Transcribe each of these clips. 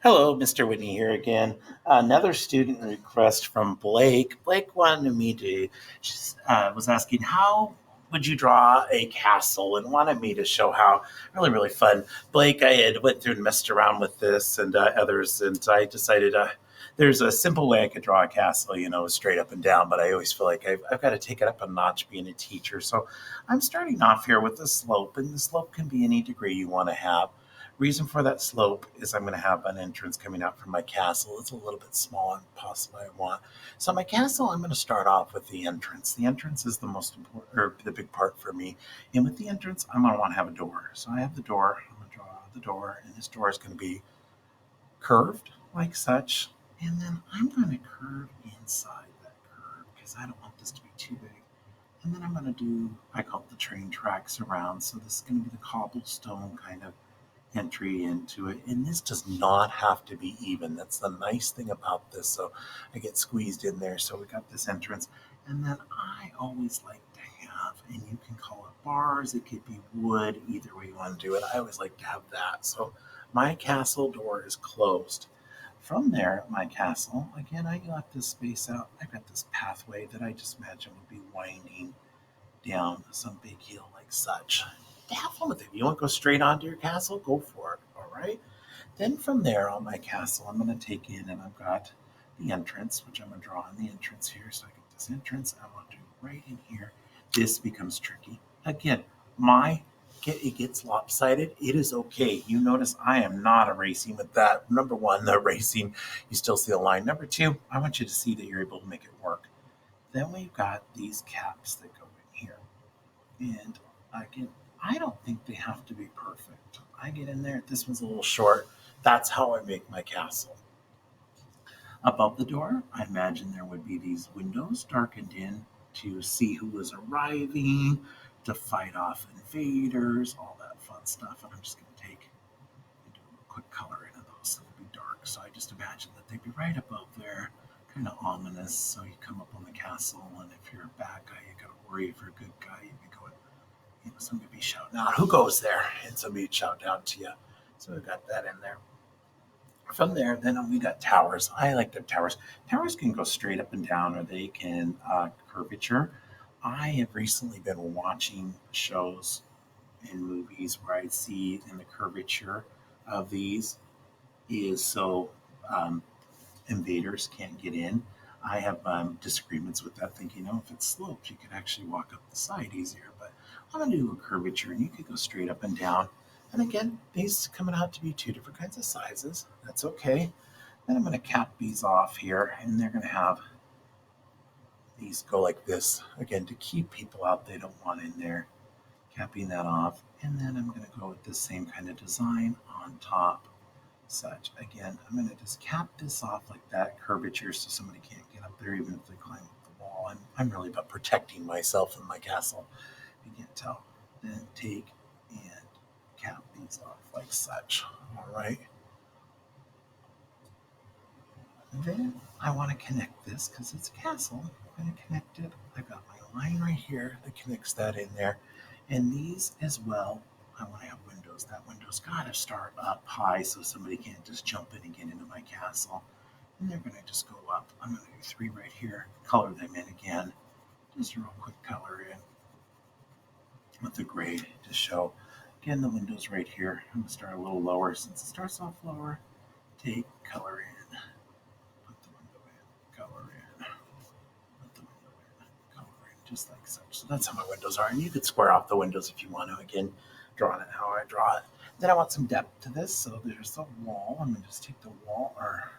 Hello, Mr. Whitney here again. Another student request from Blake. Blake wanted me to, was asking, how would you draw a castle and wanted me to show how really, really fun. Blake, I had went through and messed around with this and others, and I decided there's a simple way I could draw a castle, straight up and down, but I always feel like I've got to take it up a notch being a teacher. So I'm starting off here with the slope, and the slope can be any degree you want to have. Reason for that slope is I'm going to have an entrance coming out from my castle. It's a little bit smaller than possibly I want. So my castle, I'm going to start off with the entrance. The entrance is the most important, or the big part for me. And with the entrance, I'm going to want to have a door. So I have the door. I'm going to draw the door, and this door is going to be curved like such. And then I'm going to curve inside that curve because I don't want this to be too big. And then I'm going to do, I call it the train tracks around. So this is going to be the cobblestone kind of entry into it. And this does not have to be even. That's the nice thing about this. So I get squeezed in there. So we got this entrance. And then I always like to have, and you can call it bars, it could be wood, either way you want to do it. I always like to have that. So my castle door is closed. From there, my castle, again, I left this space out. I've got this pathway that I just imagine would be winding down some big hill like such. Have fun with it. You want to go straight onto your castle? Go for it. All right. Then from there on my castle, I'm going to take in and I've got the entrance, which I'm going to draw on the entrance here. So I get this entrance. I want to do right in here. This becomes tricky. Again, it gets lopsided. It is okay. You notice I am not erasing with that. Number one, the erasing, you still see the line. Number two, I want you to see that you're able to make it work. Then we've got these caps that go in here. And again, I don't think they have to be perfect. I get in there, this one's a little short. That's how I make my castle. Above the door, I imagine there would be these windows darkened in to see who was arriving, to fight off invaders, all that fun stuff. And I'm just going to take and do a quick color into those so they'll be dark. So I just imagine that they'd be right above there, kind of ominous. So you come up on the castle, and if you're a bad guy, you got to worry. If you're a good guy, you'd be going, somebody be shouting out, who goes there? And somebody would shout down to you. So we got that in there. From there, then we got towers. I like the towers. Towers can go straight up and down, or they can curvature. I have recently been watching shows and movies where I see in the curvature of these is so um, invaders can't get in. I have disagreements with that, thinking, if it's sloped, you could actually walk up the side easier. But I'm going to do a curvature, and you could go straight up and down. And again, these coming out to be two different kinds of sizes. That's okay. Then I'm going to cap these off here, and they're going to have these go like this. Again, to keep people out they don't want in there, capping that off. And then I'm going to go with the same kind of design on top such. Again, I'm going to just cap this off like that, curvature, so somebody can't get up there even if they climb up the wall. I'm really about protecting myself and my castle. You can't tell. Then take and cap these off like such. All right. And then I want to connect this because it's a castle. I'm going to connect it. I've got my line right here that connects that in there. And these as well, I want to have windows. That window's got to start up high so somebody can't just jump in and get into my castle. And they're going to just go up. I'm going to do three right here, color them in again. Just a real quick color in with the gray to show. Again, the windows right here. I'm going to start a little lower since it starts off lower. Take color in, put the window in, color in, put the window in, color in, just like such. So that's how my windows are. And you could square off the windows if you want to. Again, drawing it how I draw it. Then I want some depth to this. So there's the wall. I'm going to just take the wall or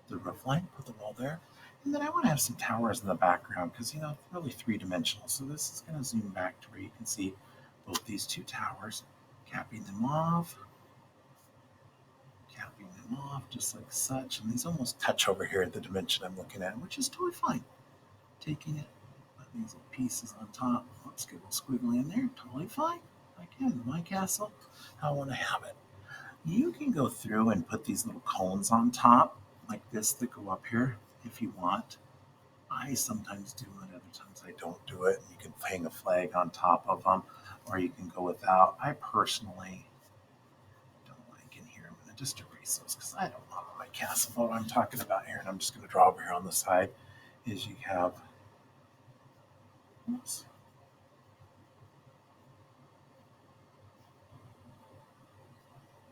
the roof line, put the wall there. And then I want to have some towers in the background because, it's really three-dimensional. So this is going to zoom back to where you can see both these two towers, capping them off, just like such. And these almost touch over here at the dimension I'm looking at, which is totally fine. Taking it, put these little pieces on top. Let's get a little squiggly in there. Totally fine. Again, my castle, how I want to have it. You can go through and put these little cones on top, like this, that go up here if you want. I sometimes do it, other times I don't do it. You can hang a flag on top of them, or you can go without. I personally don't like in here. I'm going to just erase erase those because I don't know my castle. What I'm talking about here, and I'm just going to draw over here on the side, is you have, oops,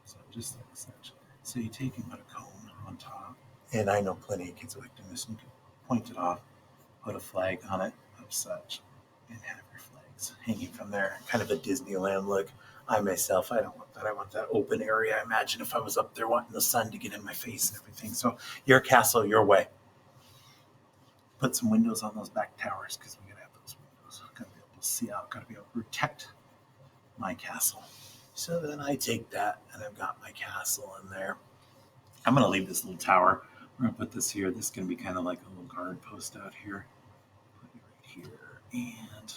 so just like such. So you take and put a cone on top, and I know plenty of kids like doing this. You can point it off, put a flag on it of such, and have your flags hanging from there. Kind of a Disneyland look. I myself, I don't want that. I want that open area. I imagine if I was up there wanting the sun to get in my face and everything. So your castle, your way. Put some windows on those back towers because we gotta have those windows. Gotta be able to see out. Gotta be able to protect my castle. So then I take that and I've got my castle in there. I'm gonna leave this little tower. We're gonna put this here. This is gonna be kind of like a little guard post out here. Put it right here and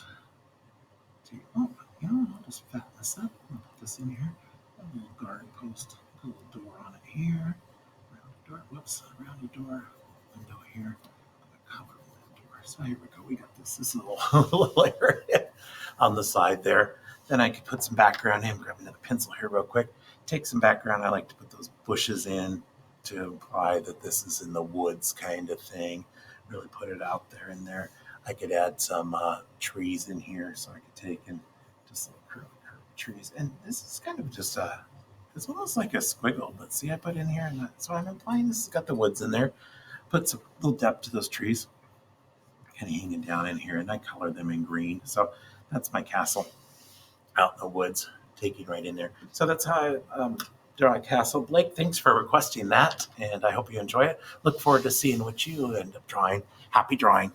take, oh, I'll just fatten this up. I'll put this in here. A little guard post. Put a little door on it here. Rounded door. Whoops. Rounded door. Window here. Cover that door. So here we go. We got this little, little area on the side there. Then I could put some background in. Grab another pencil here real quick. Take some background. I like to put those bushes in to imply that this is in the woods kind of thing. Really put it out there in there. I could add some trees in here, so I could take and just little curly trees. And this is kind of just it's almost like a squiggle. But see, I put in here, and that's what I'm implying. This has got the woods in there. Put some little depth to those trees, kind of hanging down in here, and I color them in green. So that's my castle out in the woods, taking right in there. So that's how I draw a castle. Blake, thanks for requesting that, and I hope you enjoy it. Look forward to seeing what you end up drawing. Happy drawing.